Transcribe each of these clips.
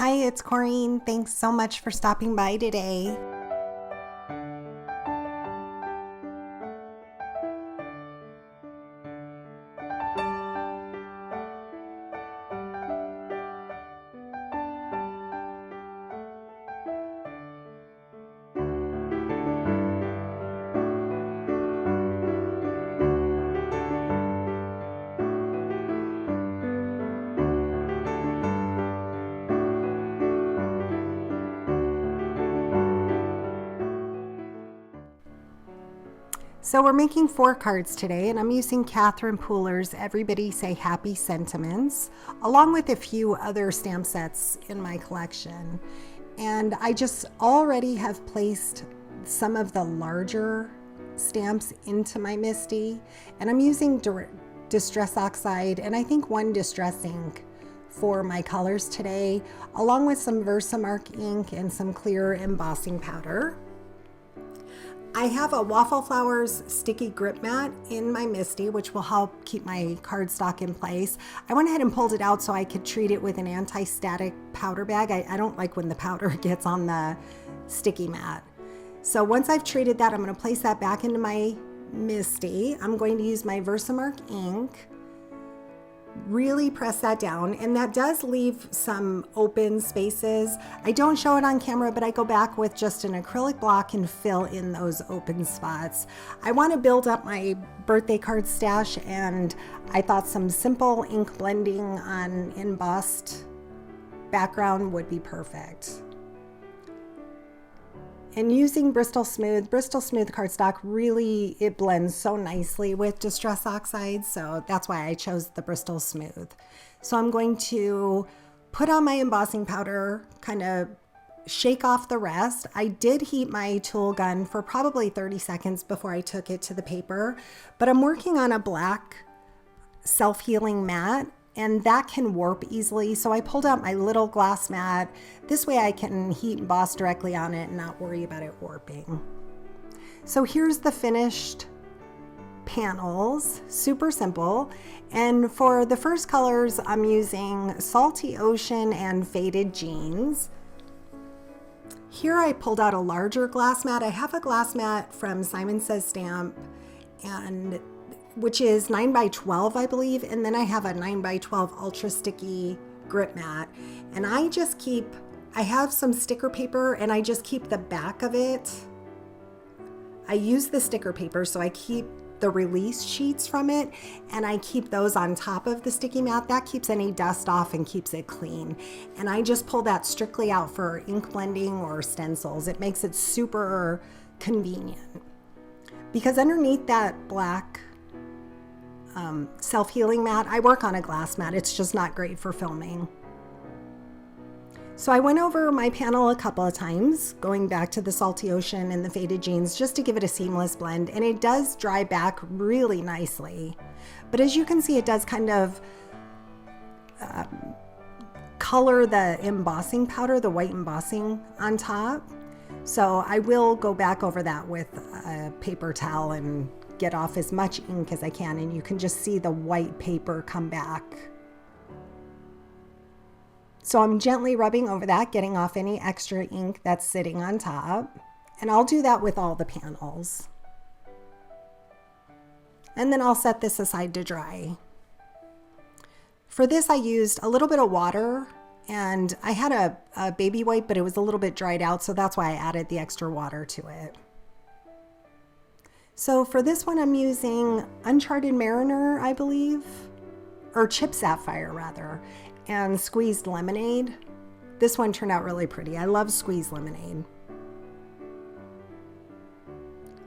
Hi, it's Corrine. Thanks so much for stopping by today. So we're making 4 cards today, and I'm using Catherine Pooler's Everybody Say Happy Sentiments, along with a few other stamp sets in my collection. And I just already have placed some of the larger stamps into my MISTI, and I'm using Distress Oxide and I think 1 Distress ink for my colors today, along with some Versamark ink and some clear embossing powder. I have a Waffle Flowers sticky grip mat in my MISTI, which will help keep my cardstock in place. I went ahead and pulled it out so I could treat it with an anti-static powder bag. I don't like when the powder gets on the sticky mat. So once I've treated that, I'm going to place that back into my MISTI. I'm going to use my Versamark ink. Really press that down, and that does leave some open spaces. I don't show it on camera, but I go back with just an acrylic block and fill in those open spots. I want to build up my birthday card stash, and I thought some simple ink blending on embossed background would be perfect. And using Bristol Smooth cardstock, really, it blends so nicely with Distress Oxide, so that's why I chose the Bristol Smooth. So I'm going to put on my embossing powder, kind of shake off the rest. I did heat my tool gun for probably 30 seconds before I took it to the paper, but I'm working on a black self-healing mat, and that can warp easily. So I pulled out my little glass mat. This way I can heat emboss directly on it and not worry about it warping. So here's the finished panels, super simple. And for the first colors, I'm using Salty Ocean and Faded Jeans. Here I pulled out a larger glass mat. I have a glass mat from Simon Says Stamp, and which is 9x12, I believe, and then I have a 9x12 ultra sticky grip mat, and I have some sticker paper, and I just keep the back of it. I use the sticker paper, so I keep the release sheets from it, and I keep those on top of the sticky mat. That keeps any dust off and keeps it clean, and I just pull that strictly out for ink blending or stencils. It makes it super convenient, because underneath that black self-healing mat, I work on a glass mat. It's just not great for filming. So I went over my panel a couple of times, going back to the Salty Ocean and the Faded Jeans, just to give it a seamless blend, and it does dry back really nicely. But as you can see, it does kind of color the embossing powder, the white embossing on top. So I will go back over that with a paper towel and get off as much ink as I can, and you can just see the white paper come back. So I'm gently rubbing over that, getting off any extra ink that's sitting on top, and I'll do that with all the panels. And then I'll set this aside to dry. For this, I used a little bit of water, and I had a baby wipe, but it was a little bit dried out, so that's why I added the extra water to it. So for this one, I'm using Uncharted Mariner, I believe, or Chip Sapphire rather, and Squeezed Lemonade. This one turned out really pretty. I love Squeezed Lemonade.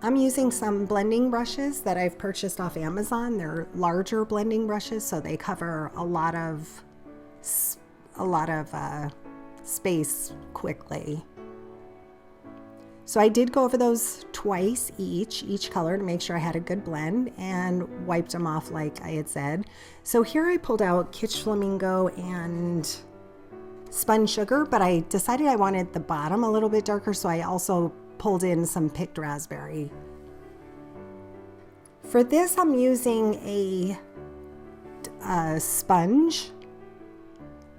I'm using some blending brushes that I've purchased off Amazon. They're larger blending brushes, so they cover a lot of space quickly. So I did go over those twice each color to make sure I had a good blend, and wiped them off like I had said. So here I pulled out Kitsch Flamingo and Spun Sugar, but I decided I wanted the bottom a little bit darker, so I also pulled in some Picked Raspberry. For this, I'm using a sponge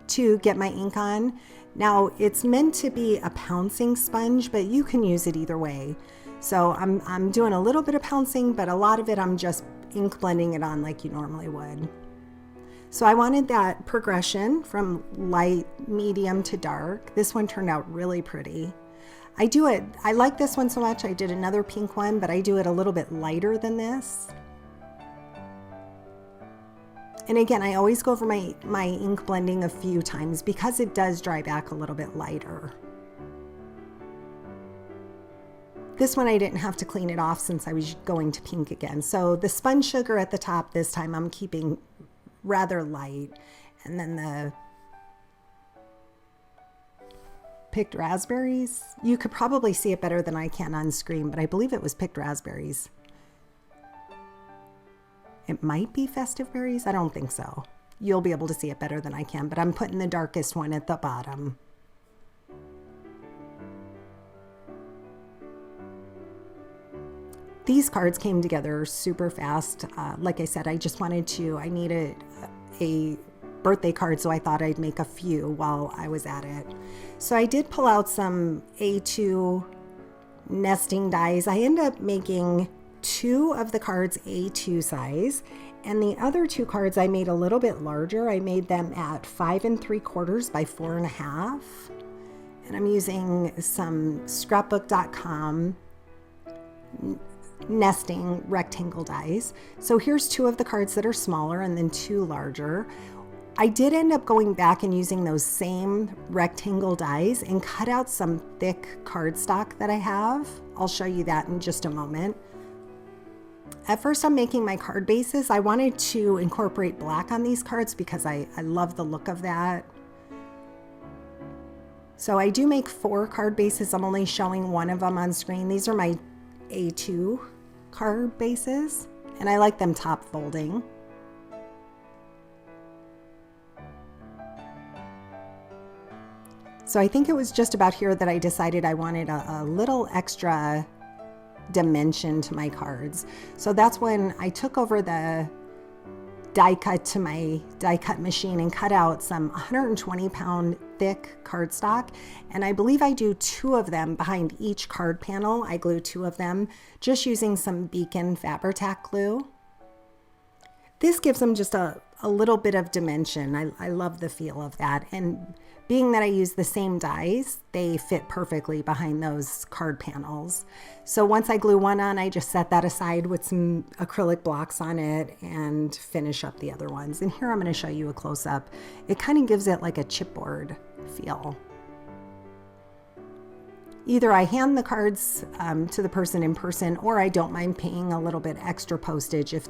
to get my ink on. Now it's meant to be a pouncing sponge, but you can use it either way. So I'm doing a little bit of pouncing, but a lot of it I'm just ink blending it on like you normally would. So I wanted that progression from light, medium to dark. This one turned out really pretty. I like this one so much, I did another pink one, but I do it a little bit lighter than this. And again, I always go over my ink blending a few times because it does dry back a little bit lighter. This one I didn't have to clean it off since I was going to pink again. So the spun sugar at the top this time I'm keeping rather light. And then the picked raspberries. You could probably see it better than I can on screen, but I believe it was picked raspberries. It might be festive berries. I don't think so. You'll be able to see it better than I can, but I'm putting the darkest one at the bottom. These cards came together super fast. Like I said, I needed a birthday card, so I thought I'd make a few while I was at it. So I did pull out some A2 nesting dies. I ended up making 2 of the cards A2 size, and the other 2 cards I made a little bit larger. I made them at 5 3/4 by 4 1/2, and I'm using some scrapbook.com nesting rectangle dies. So here's 2 of the cards that are smaller and then 2 larger. I did end up going back and using those same rectangle dies and cut out some thick cardstock that I have. I'll show you that in just a moment. At first I'm making my card bases. I wanted to incorporate black on these cards because I love the look of that. So I do make 4 card bases. I'm only showing 1 of them on screen. These are my A2 card bases, and I like them top folding. So I think it was just about here that I decided I wanted a little extra dimension to my cards. So that's when I took over the die cut to my die cut machine and cut out some 120-pound thick cardstock, and I believe I do 2 of them behind each card panel. I glue 2 of them just using some Beacon Fabri-Tac glue. This gives them just a little bit of dimension. I love the feel of that, and being that I use the same dies, they fit perfectly behind those card panels. So once I glue one on, I just set that aside with some acrylic blocks on it and finish up the other ones. And here I'm going to show you a close-up. It kind of gives it like a chipboard feel. Either I hand the cards to the person in person, or I don't mind paying a little bit extra postage if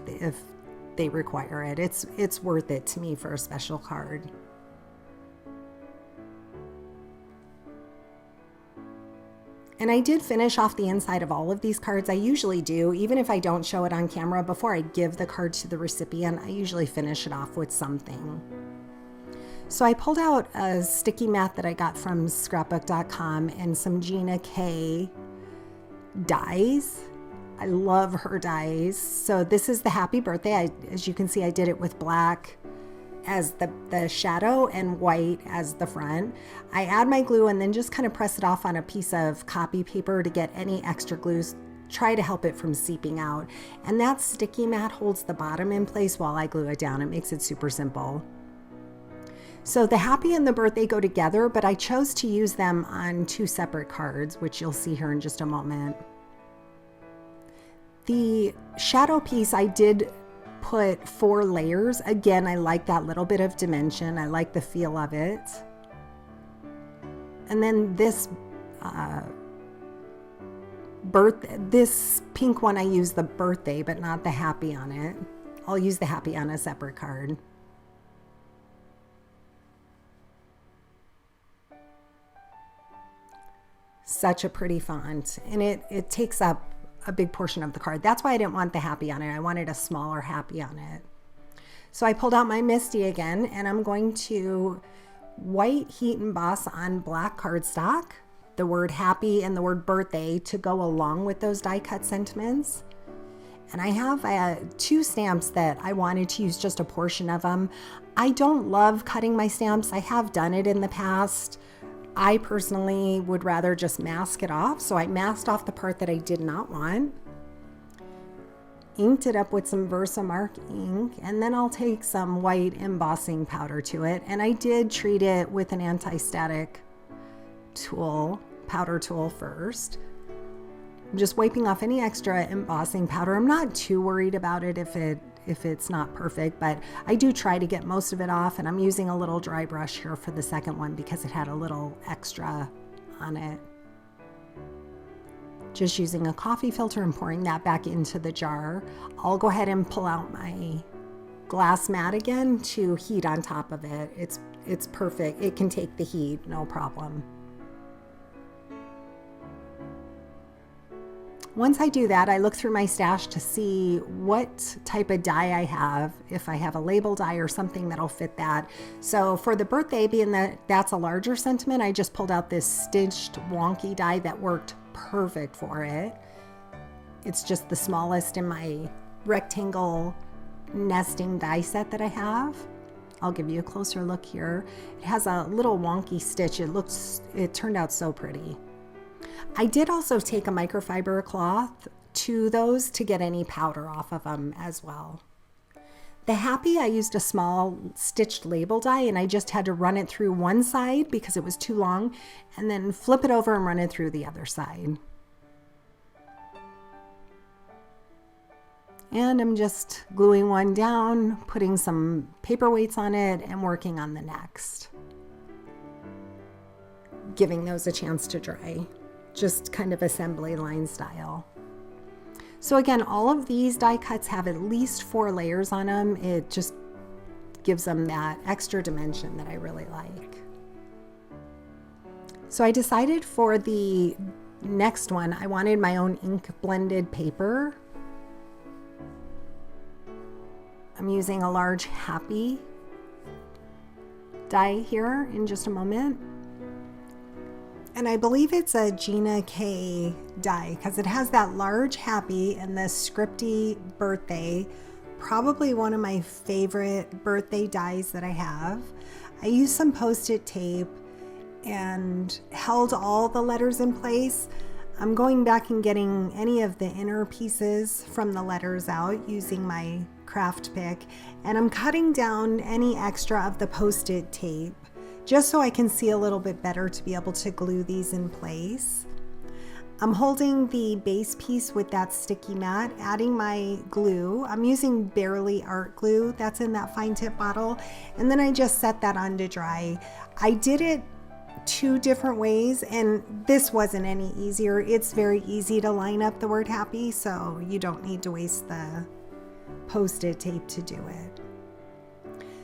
they require it. It's worth it to me for a special card. And I did finish off the inside of all of these cards. I usually do, even if I don't show it on camera. Before I give the card to the recipient, I usually finish it off with something. So I pulled out a sticky mat that I got from scrapbook.com and some Gina K dies. I love her dies. So this is the happy birthday. As you can see, I did it with black as the shadow and white as the front. I add my glue and then just kind of press it off on a piece of copy paper to get any extra glues, try to help it from seeping out. And that sticky mat holds the bottom in place while I glue it down. It makes it super simple. So the happy and the birthday go together, but I chose to use them on 2 separate cards, which you'll see here in just a moment. The shadow piece, I did put 4 layers. Again, I like that little bit of dimension. I like the feel of it. And then this pink one, I use the birthday, but not the happy on it. I'll use the happy on a separate card. Such a pretty font, and it takes up a big portion of the card. That's why I didn't want the happy on it. I wanted a smaller happy on it. So I pulled out my Misty again, and I'm going to white heat emboss on black cardstock the word happy and the word birthday to go along with those die cut sentiments. And I have 2 stamps that I wanted to use just a portion of them. I don't love cutting my stamps. I have done it in the past. I personally would rather just mask it off. So I masked off the part that I did not want. Inked it up with some Versamark ink, and then I'll take some white embossing powder to it. And I did treat it with an anti-static tool, powder tool first. I'm just wiping off any extra embossing powder. I'm not too worried about it if it's not perfect, but I do try to get most of it off, and I'm using a little dry brush here for the second one because it had a little extra on it. Just using a coffee filter and pouring that back into the jar. I'll go ahead and pull out my glass mat again to heat on top of it. It's perfect. It can take the heat, no problem. Once I do that, I look through my stash to see what type of die I have, if I have a label die or something that'll fit that. So for the birthday, being that that's a larger sentiment, I just pulled out this stitched wonky die that worked perfect for it. It's just the smallest in my rectangle nesting die set that I have. I'll give you a closer look here. It has a little wonky stitch. It turned out so pretty. I did also take a microfiber cloth to those to get any powder off of them as well. The Happy, I used a small stitched label die, and I just had to run it through one side because it was too long, and then flip it over and run it through the other side. And I'm just gluing one down, putting some paperweights on it, and working on the next. Giving those a chance to dry. Just kind of assembly line style. So again, all of these die cuts have at least 4 layers on them. It just gives them that extra dimension that I really like. So I decided for the next one, I wanted my own ink blended paper. I'm using a large Happy die here in just a moment. And I believe it's a Gina K die because it has that large Happy and the scripty birthday. Probably one of my favorite birthday dies that I have. I used some Post-it tape and held all the letters in place. I'm going back and getting any of the inner pieces from the letters out using my craft pick, and I'm cutting down any extra of the Post-it tape just so I can see a little bit better to be able to glue these in place. I'm holding the base piece with that sticky mat, adding my glue. I'm using Barely Art glue that's in that fine tip bottle, and then I just set that on to dry. I did it 2 different ways, and this wasn't any easier. It's very easy to line up the word Happy, so you don't need to waste the Post-it tape to do it.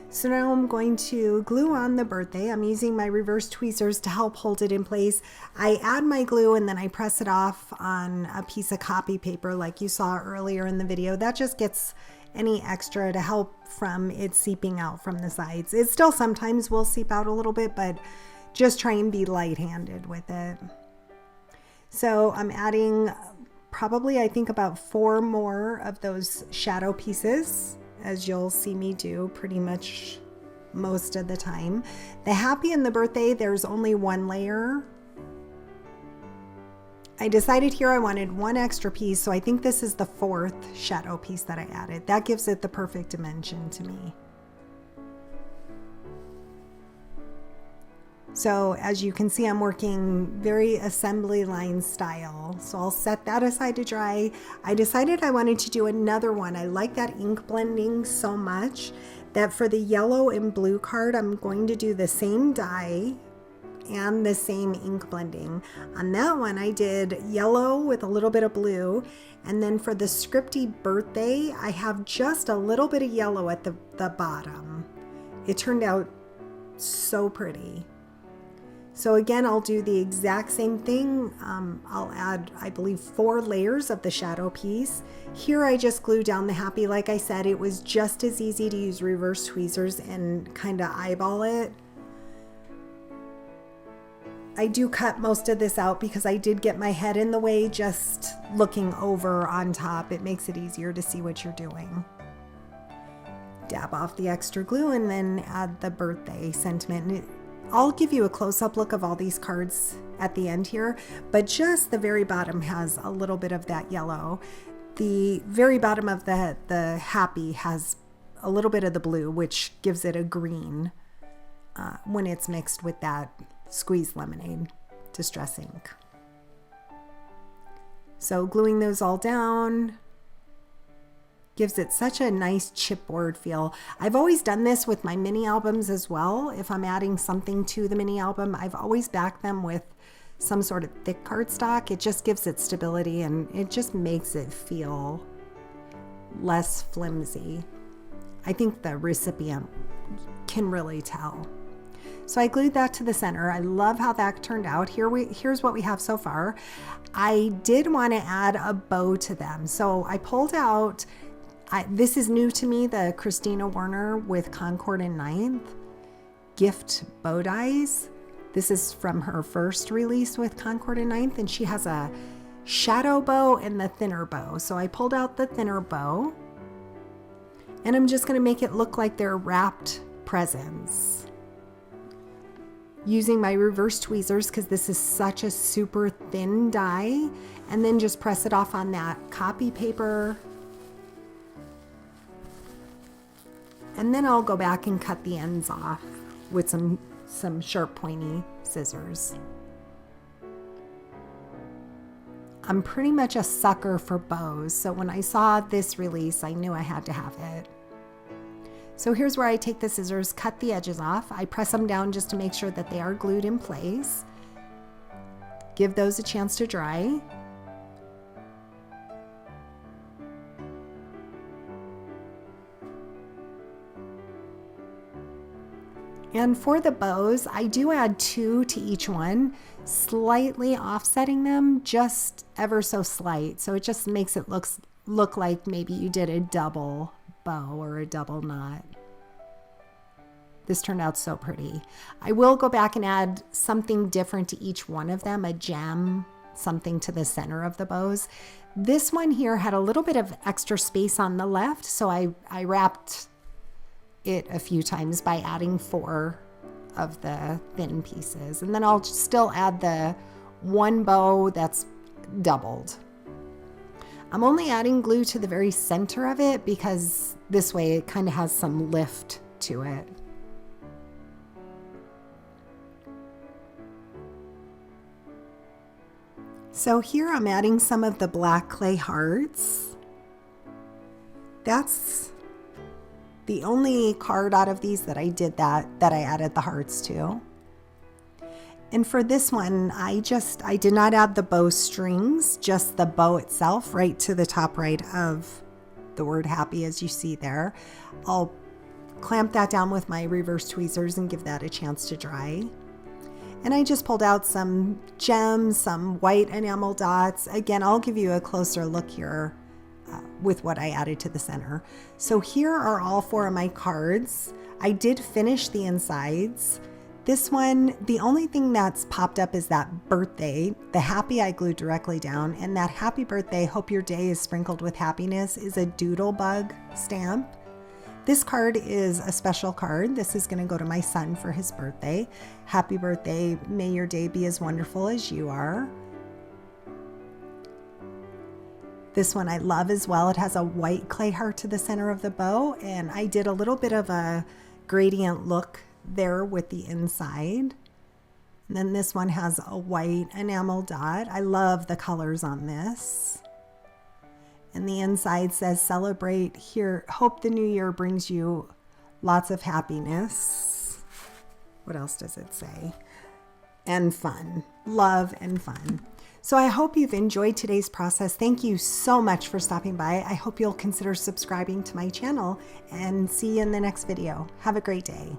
So now I'm going to glue on the birthday. I'm using my reverse tweezers to help hold it in place. I add my glue and then I press it off on a piece of copy paper like you saw earlier in the video. That just gets any extra to help from it seeping out from the sides. It still sometimes will seep out a little bit, but just try and be light-handed with it. So I'm adding probably, I think, about 4 more of those shadow pieces, as you'll see me do pretty much most of the time. The Happy and the birthday, there's only 1 layer. I decided here I wanted 1 extra piece, so I think this is the 4th shadow piece that I added. That gives it the perfect dimension to me. So as you can see, I'm working very assembly line style. So I'll set that aside to dry. I decided I wanted to do another one. I like that ink blending so much that for the yellow and blue card, I'm going to do the same die and the same ink blending. On that one, I did yellow with a little bit of blue. And then for the scripty birthday, I have just a little bit of yellow at the bottom. It turned out so pretty. So again, I'll do the exact same thing. I'll add, I believe, 4 layers of the shadow piece. Here I just glue down the Happy. Like I said, it was just as easy to use reverse tweezers and kind of eyeball it. I do cut most of this out because I did get my head in the way just looking over on top. It makes it easier to see what you're doing. Dab off the extra glue and then add the birthday sentiment. I'll give you a close-up look of all these cards at the end here, but just the very bottom has a little bit of that yellow. The very bottom of the happy has a little bit of the blue, which gives it a green when it's mixed with that squeezed lemonade distress ink. So gluing those all down gives it such a nice chipboard feel. I've always done this with my mini albums as well. If I'm adding something to the mini album, I've always backed them with some sort of thick cardstock. It just gives it stability and it just makes it feel less flimsy. I think the recipient can really tell. So I glued that to the center. I love how that turned out. Here's what we have so far. I did want to add a bow to them. So I pulled out, this is new to me, the KRISTINA Werner with Concord and 9th gift bow dies. This is from her first release with Concord and 9th, and she has a shadow bow and the thinner bow. So I pulled out the thinner bow, and I'm just going to make it look like they're wrapped presents. Using my reverse tweezers because this is such a super thin die, and then just press it off on that copy paper. And then I'll go back and cut the ends off with some sharp pointy scissors. I'm pretty much a sucker for bows, so when I saw this release, I knew I had to have it. So here's where I take the scissors, cut the edges off. I press them down just to make sure that they are glued in place. Give those a chance to dry. And for the bows, I do add 2 to each one, slightly offsetting them, just ever so slight. So it just makes it look like maybe you did a double bow or a double knot. This turned out so pretty. I will go back and add something different to each one of them, a gem, something to the center of the bows. This one here had a little bit of extra space on the left, so I wrapped it a few times by adding 4 of the thin pieces. And then I'll still add the one bow that's doubled. I'm only adding glue to the very center of it because this way it kind of has some lift to it. So here I'm adding some of the black clay hearts. That's the only card out of these that I did that I added the hearts to. And for this one, I did not add the bow strings, just the bow itself right to the top right of the word happy, as you see there. I'll clamp that down with my reverse tweezers and give that a chance to dry. And I just pulled out some gems, some white enamel dots. Again, I'll give you a closer look here with what I added to the center. So here are all 4 of my cards. I did finish the insides. This one, the only thing that's popped up is that birthday. The happy I glued directly down, and that happy birthday, hope your day is sprinkled with happiness, is a doodle bug stamp. This card is a special card. This is going to go to my son for his birthday. Happy birthday. May your day be as wonderful as you are. This one I love as well. It has a white clay heart to the center of the bow, and I did a little bit of a gradient look there with the inside. And then this one has a white enamel dot. I love the colors on this. And the inside says, celebrate here. Hope the new year brings you lots of happiness. What else does it say? And fun. Love and fun. So I hope you've enjoyed today's process. Thank you so much for stopping by. I hope you'll consider subscribing to my channel, and see you in the next video. Have a great day.